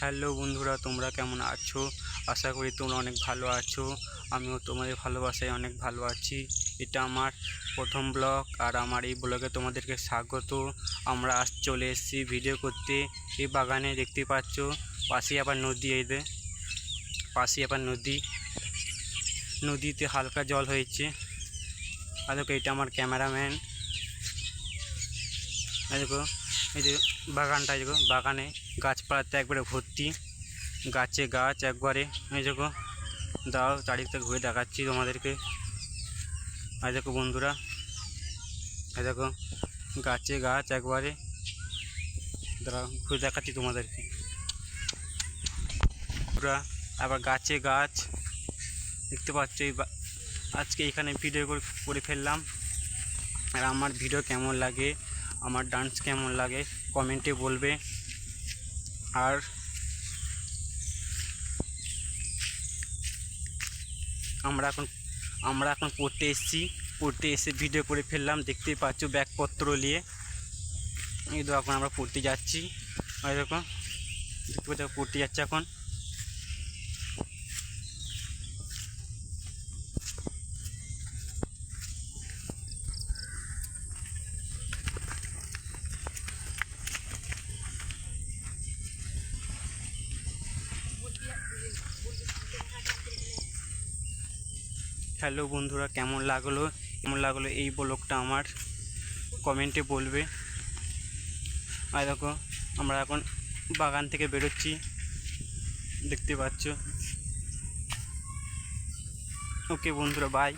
Hello বন্ধুরা, তোমরা কেমন আছো? আশা করি তোমরা অনেক ভালো আছো। আমিও তোমাদের ভালোবাসায় অনেক ভালো আছি। এটা আমার প্রথম ব্লগ, আর আমার এই ব্লগে তোমাদেরকে স্বাগত। আমরা আজ চলে এসেছি ভিডিও করতে। এই বাগানে দেখতে পাচ্ছ, পাশে আবার নদী, পাশে আবার নদীতে হালকা জল হয়েছে। আর দেখো, এটা আমার ক্যামেরাম্যান। দেখো এই যে বাগানটা, দেখো বাগানে গাছপালাতে একবারে ভর্তি, গাছে গাছ একবারে। এই দেখো, দাও চারিদিকটা ঘুরে দেখাচ্ছি তোমাদেরকে। আর দেখো বন্ধুরা, এই দেখো গাছে গাছ একবারে, দাঁড়াও ঘুরে দেখাচ্ছি তোমাদেরকে। পুরা আবার গাছে গাছ দেখতে পাচ্ছ। আজকে এখানে ভিডিও করে ফেললাম। আর আমার ভিডিও কেমন লাগে, আমার ডান্স কেমন লাগে কমেন্টে বলবে। আর আমরা এখন পড়তে এসে ভিডিও করে ফেললাম, দেখতেই পাচ্ছ ব্যাগপত্র নিয়ে। এই তো এখন আমরা পড়তে যাচ্ছি। আর দেখো পড়তে যাচ্ছে এখন। হ্যালো বন্ধুরা, কেমন লাগলো এই ব্লগটা আমার কমেন্টে বলবে। আর দেখো আমরা এখন বাগান থেকে বেরোচ্ছি, দেখতে পাচ্ছ। ওকে বন্ধুরা, বাই।